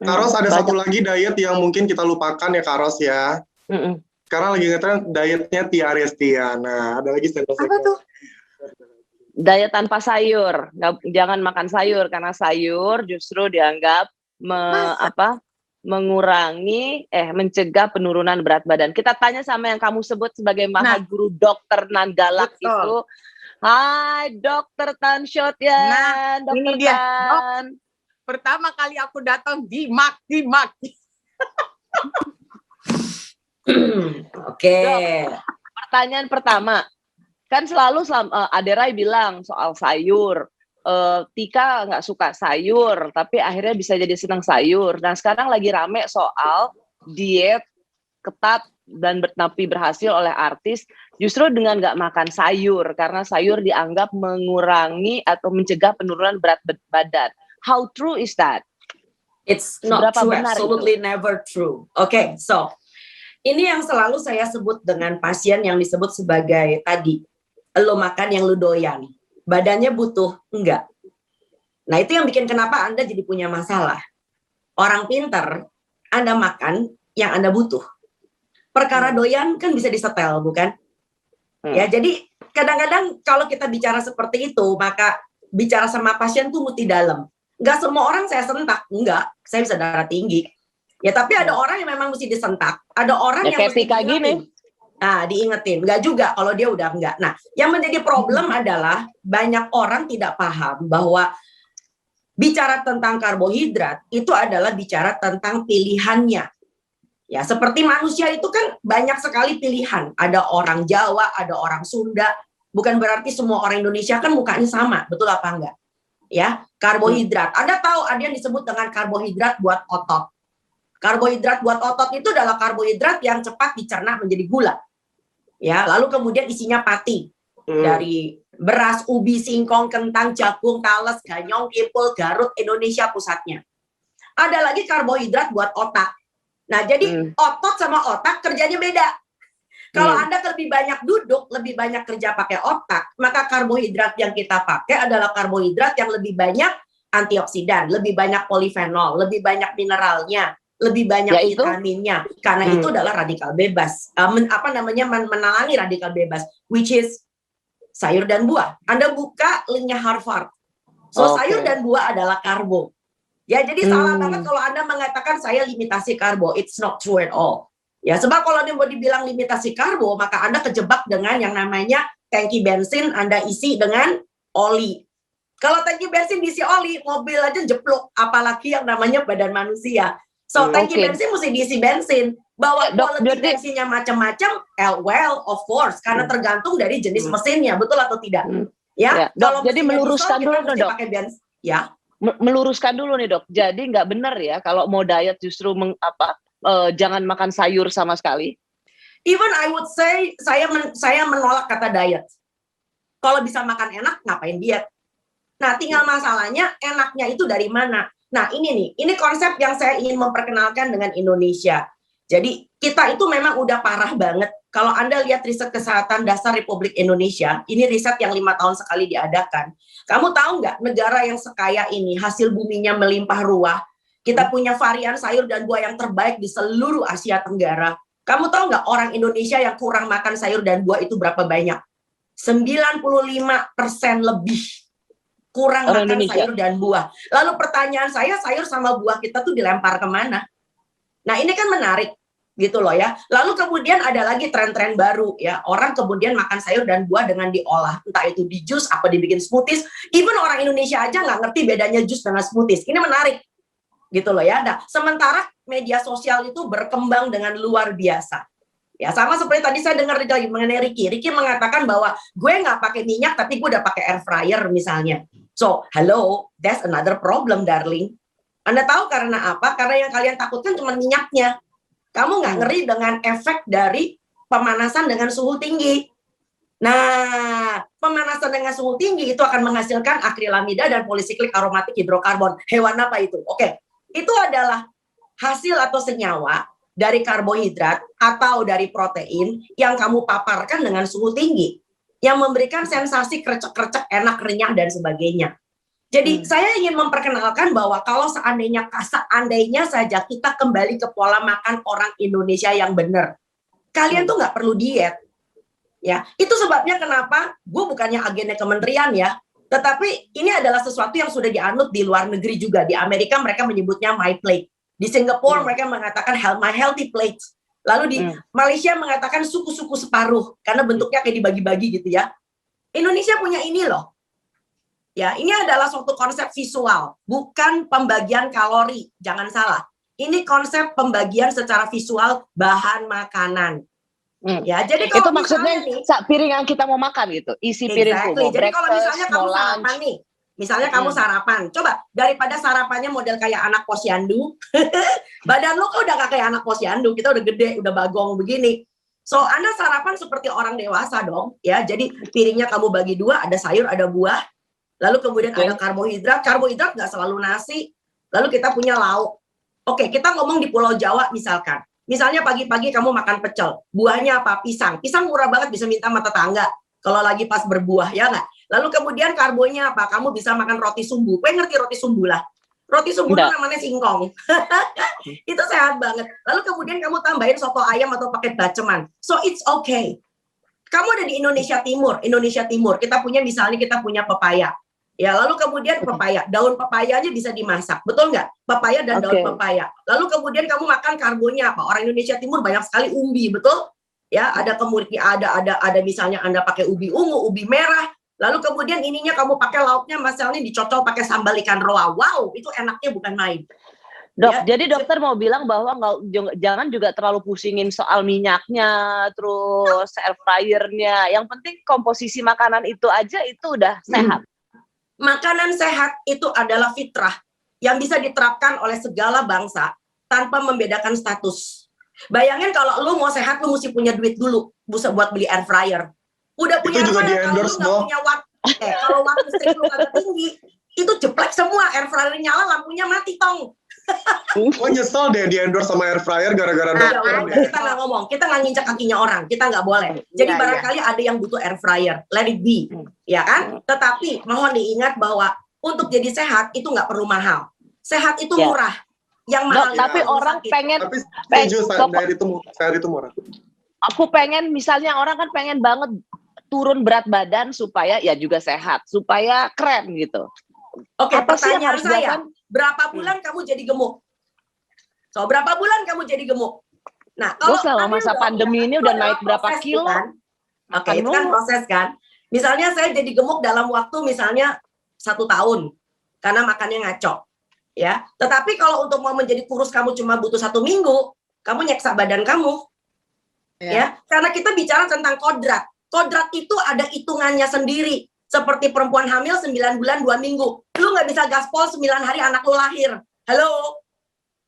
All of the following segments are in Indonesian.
Karos, ada satu lagi diet yang mungkin kita lupakan ya Karos ya. Sekarang lagi ngetren dietnya Tia Arestia. Nah, ada lagi sendok. Apa tuh? Diet tanpa sayur. Jangan makan sayur karena sayur justru dianggap mencegah penurunan berat badan. Kita tanya sama yang kamu sebut sebagai maha guru Dokter Nangalak itu. Hai Dokter Tan Shotyan. Nah, Dokter ini dia. Tan. Pertama kali aku datang dimaki-maki. Oke. Pertanyaan pertama. Kan selalu Aderai bilang soal sayur. Tika nggak suka sayur, tapi akhirnya bisa jadi senang sayur. Nah sekarang lagi rame soal diet ketat dan tapi berhasil oleh artis justru dengan nggak makan sayur karena sayur dianggap mengurangi atau mencegah penurunan berat badan. How true is that? It's not Seberapa true, benar absolutely itu? never true. Oke, so ini yang selalu saya sebut dengan pasien yang disebut sebagai tadi, lo makan yang lo doyan. Badannya butuh, enggak. Nah itu yang bikin kenapa Anda jadi punya masalah. Orang pinter, Anda makan yang Anda butuh. Perkara doyan kan bisa disetel, bukan? Ya, jadi kadang-kadang kalau kita bicara seperti itu, maka bicara sama pasien tuh mesti dalam. Enggak semua orang saya sentak, enggak. Saya bisa darah tinggi. Ya tapi ada orang yang memang mesti disentak. Ada orang yang mesti kayak gini. Nah, diingetin. Enggak juga kalau dia udah enggak. Nah, yang menjadi problem adalah banyak orang tidak paham bahwa bicara tentang karbohidrat itu adalah bicara tentang pilihannya. Ya, seperti manusia itu kan banyak sekali pilihan. Ada orang Jawa, ada orang Sunda. Bukan berarti semua orang Indonesia kan mukanya sama. Betul apa enggak? Ya, karbohidrat. Anda tahu ada yang disebut dengan karbohidrat buat otot. Karbohidrat buat otot itu adalah karbohidrat yang cepat dicerna menjadi gula. Ya, lalu kemudian isinya pati dari beras, ubi, singkong, kentang, jagung, talas, ganyong, kipul, Garut, Indonesia pusatnya. Ada lagi karbohidrat buat otak. Nah, jadi otot sama otak kerjanya beda. Kalau Anda lebih banyak duduk, lebih banyak kerja pakai otak, maka karbohidrat yang kita pakai adalah karbohidrat yang lebih banyak antioksidan, lebih banyak polifenol, lebih banyak mineralnya, lebih banyak vitaminnya. Karena itu adalah radikal bebas. Menalangi radikal bebas, which is sayur dan buah. Anda buka linknya Harvard. So sayur dan buah adalah karbo. Ya, jadi salah banget kalau Anda mengatakan saya limitasi karbo. It's not true at all. Ya, sebab kalau dia mau dibilang limitasi karbo, maka Anda kejebak dengan yang namanya tangki bensin Anda isi dengan oli. Kalau tangki bensin diisi oli, mobil aja jeplok, apalagi yang namanya badan manusia. So, tangki bensin mesti diisi bensin. Bahwa quality bensinnya macam-macam, well, of course, karena tergantung dari jenis mesinnya, betul atau tidak? Ya, Dok, jadi meluruskan dulu nih, Dok. Pakai bensin, ya. Meluruskan dulu nih, Dok. Jadi nggak benar ya kalau mau diet justru jangan makan sayur sama sekali. Even I would say saya menolak kata diet. Kalau bisa makan enak, ngapain diet? Nah, tinggal masalahnya enaknya itu dari mana? Nah, ini konsep yang saya ingin memperkenalkan dengan Indonesia. Jadi kita itu memang udah parah banget. Kalau Anda lihat riset kesehatan dasar Republik Indonesia, ini riset yang 5 tahun sekali diadakan. Kamu tahu nggak negara yang sekaya ini hasil buminya melimpah ruah? Kita punya varian sayur dan buah yang terbaik di seluruh Asia Tenggara. Kamu tahu nggak orang Indonesia yang kurang makan sayur dan buah itu berapa banyak? 95% lebih kurang orang makan Indonesia. Sayur dan buah. Lalu pertanyaan saya, sayur sama buah kita tuh dilempar kemana? Nah ini kan menarik gitu loh ya. Lalu kemudian ada lagi tren-tren baru ya. Orang kemudian makan sayur dan buah dengan diolah. Entah itu di jus, apa dibikin smoothies. Even orang Indonesia aja nggak ngerti bedanya jus dengan smoothies. Ini menarik. Gitu loh ya. Nah, sementara media sosial itu berkembang dengan luar biasa. Ya, sama seperti tadi saya dengar mengenai Ricky. Ricky mengatakan bahwa gue nggak pakai minyak tapi gue udah pakai air fryer misalnya. So, hello, that's another problem, darling. Anda tahu karena apa? Karena yang kalian takutkan cuma minyaknya. Kamu nggak ngeri dengan efek dari pemanasan dengan suhu tinggi. Nah, pemanasan dengan suhu tinggi itu akan menghasilkan akrilamida dan polisiklik aromatik hidrokarbon. Hewan apa itu? Oke. Itu adalah hasil atau senyawa dari karbohidrat atau dari protein yang kamu paparkan dengan suhu tinggi yang memberikan sensasi krecek-krecek, enak, renyah dan sebagainya. Jadi saya ingin memperkenalkan bahwa kalau seandainya saja kita kembali ke pola makan orang Indonesia yang benar, kalian tuh nggak perlu diet. Ya, itu sebabnya kenapa gue bukannya agennya kementerian ya, tetapi ini adalah sesuatu yang sudah dianut di luar negeri juga. Di Amerika mereka menyebutnya my plate. Di Singapura mereka mengatakan my healthy plate. Lalu di Malaysia mengatakan suku-suku separuh karena bentuknya kayak dibagi-bagi gitu ya. Indonesia punya ini loh. Ya, ini adalah suatu konsep visual, bukan pembagian kalori. Jangan salah. Ini konsep pembagian secara visual bahan makanan. Ya, jadi kalau itu maksudnya piring yang kita mau makan gitu, isi piringku. Jadi kalau misalnya kamu sarapan nih, misalnya kamu sarapan, coba daripada sarapannya model kayak anak posyandu, badan lu kok udah gak kayak anak posyandu, kita udah gede, udah bagong begini. So, Anda sarapan seperti orang dewasa dong, ya. Jadi piringnya kamu bagi dua, ada sayur, ada buah. Lalu kemudian ada karbohidrat nggak selalu nasi. Lalu kita punya lauk. Oke, kita ngomong di Pulau Jawa misalkan. Misalnya pagi-pagi kamu makan pecel. Buahnya apa? Pisang. Pisang murah banget, bisa minta sama tetangga. Kalau lagi pas berbuah, ya nggak? Lalu kemudian karbonya apa? Kamu bisa makan roti sumbu. Gue ngerti roti sumbu lah. Roti sumbu itu namanya singkong. Itu sehat banget. Lalu kemudian kamu tambahin soto ayam atau pakai baceman. So it's okay. Kamu ada di Indonesia Timur. Kita punya pepaya. Ya, lalu kemudian pepaya, daun pepayanya bisa dimasak, betul nggak? Pepaya dan daun pepaya. Lalu kemudian kamu makan karbonya apa? Orang Indonesia Timur banyak sekali umbi, betul? Ya, ada kemudian ada misalnya Anda pakai ubi ungu, ubi merah. Lalu kemudian ininya kamu pakai lauknya misalnya dicocol pakai sambal ikan roa. Wow, itu enaknya bukan main. Dok, ya, jadi dokter mau bilang bahwa jangan juga terlalu pusingin soal minyaknya, terus air fryernya. Yang penting komposisi makanan itu aja itu udah sehat. Makanan sehat itu adalah fitrah yang bisa diterapkan oleh segala bangsa tanpa membedakan status. Bayangin kalau lu mau sehat, lu mesti punya duit dulu buat beli air fryer. Udah punya itu juga di-endorse, kalau lu punya waktu, kalau waktu listrik lu agak tinggi, itu jeplek semua, air fryer nyala, lampunya mati tong. Oh, nyesel deh di-endorse sama air fryer gara-gara kita nggak ngomong, kita nggak nginjak kakinya orang, kita nggak boleh. Jadi barangkali ada yang butuh air fryer, let it be, ya kan? Tetapi mohon diingat bahwa untuk jadi sehat itu nggak perlu mahal. Sehat itu murah. Yang mahal tapi orang pengen. Tapi sehat itu murah. Aku pengen, misalnya orang kan pengen banget turun berat badan supaya ya juga sehat, supaya keren gitu. Oke, pertanyaan saya, berapa bulan kamu jadi gemuk? So, berapa bulan kamu jadi gemuk? Nah, kalau selama masa pandemi ini udah naik berapa kilo? Kan? Oke, itu kan proses kan. Misalnya saya jadi gemuk dalam waktu misalnya 1 tahun karena makannya ngaco, ya. Tetapi kalau untuk mau menjadi kurus kamu cuma butuh 1 minggu, kamu nyeksa badan kamu, ya. Karena kita bicara tentang kodrat. Kodrat itu ada hitungannya sendiri. Seperti perempuan hamil 9 bulan 2 minggu. Lu nggak bisa gaspol 9 hari anak lu lahir. Halo?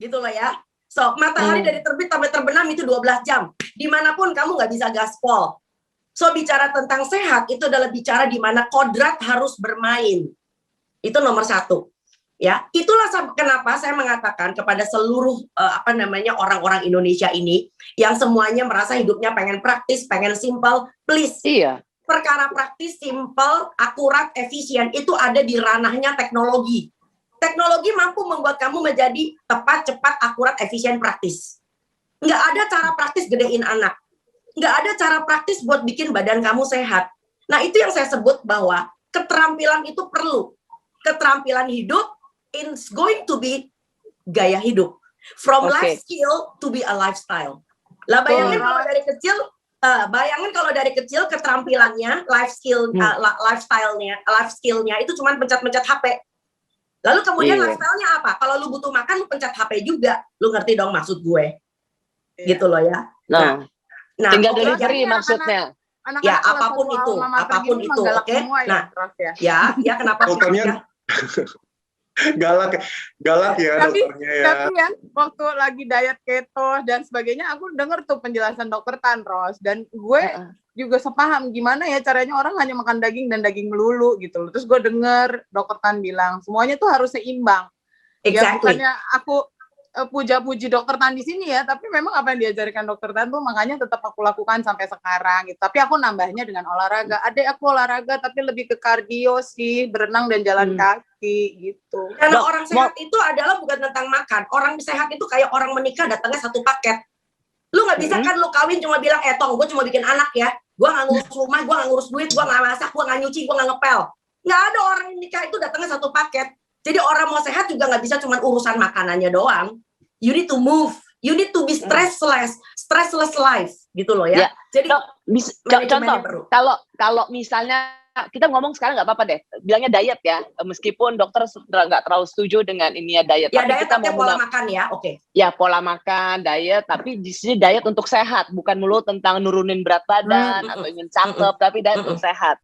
Gitu loh ya. So, matahari dari terbit sampai terbenam itu 12 jam. Dimanapun kamu nggak bisa gaspol. So, bicara tentang sehat, itu adalah bicara di mana kodrat harus bermain. Itu nomor 1. Ya, itulah kenapa saya mengatakan kepada seluruh orang-orang Indonesia ini yang semuanya merasa hidupnya pengen praktis, pengen simpel, please. Iya. Perkara praktis, simpel, akurat, efisien itu ada di ranahnya teknologi. Teknologi mampu membuat kamu menjadi tepat, cepat, akurat, efisien, praktis. Nggak ada cara praktis gedein anak. Nggak ada cara praktis buat bikin badan kamu sehat. Nah, itu yang saya sebut bahwa keterampilan itu perlu. Keterampilan hidup is going to be gaya hidup. From life skill to be a lifestyle. Lah bayangin kalau dari kecil keterampilannya, life skillnya itu cuma pencet-pencet HP. Lalu kemudian lifestyle-nya apa? Kalau lu butuh makan, lu pencet HP juga. Lu ngerti dong maksud gue? Gitu loh ya. Nah, tinggal delivery maksudnya. Ya, apapun itu, oke? Nah, ya kenapa? Galak ya dokternya ya. Tapi ya waktu lagi diet keto dan sebagainya, aku denger tuh penjelasan dokter Tan Ros, dan gue juga sepaham gimana ya caranya orang hanya makan daging dan daging melulu gitu loh. Terus gue denger dokter Tan bilang semuanya tuh harus seimbang. Exactly. Ya bukannya puja-puji dokter Tan di sini ya, tapi memang apa yang diajarkan dokter Tan tuh makanya tetap aku lakukan sampai sekarang gitu. Tapi aku nambahnya dengan olahraga. Adek aku olahraga tapi lebih ke kardio sih, berenang dan jalan kaki gitu. Karena orang sehat itu adalah bukan tentang makan. Orang sehat itu kayak orang menikah datangnya satu paket. Lu nggak bisa kan lu kawin cuma bilang, Tong, gue cuma bikin anak ya. Gue nggak ngurus rumah, gue nggak ngurus duit, gue nggak masak, gue nggak nyuci, gue nggak ngepel. Nggak ada orang nikah itu datangnya satu paket. Jadi orang mau sehat juga nggak bisa cuma urusan makanannya doang. You need to move, you need to be stressless life gitu loh ya. Jadi contoh, kalau misalnya kita ngomong sekarang nggak apa-apa deh, bilangnya diet ya, meskipun dokter nggak terlalu setuju dengan ini ya diet. Ya tapi diet kita mau pola makan ya, oke. Ya pola makan, diet, tapi di sini diet untuk sehat, bukan melulu tentang nurunin berat badan atau ingin cakep, tapi diet untuk sehat.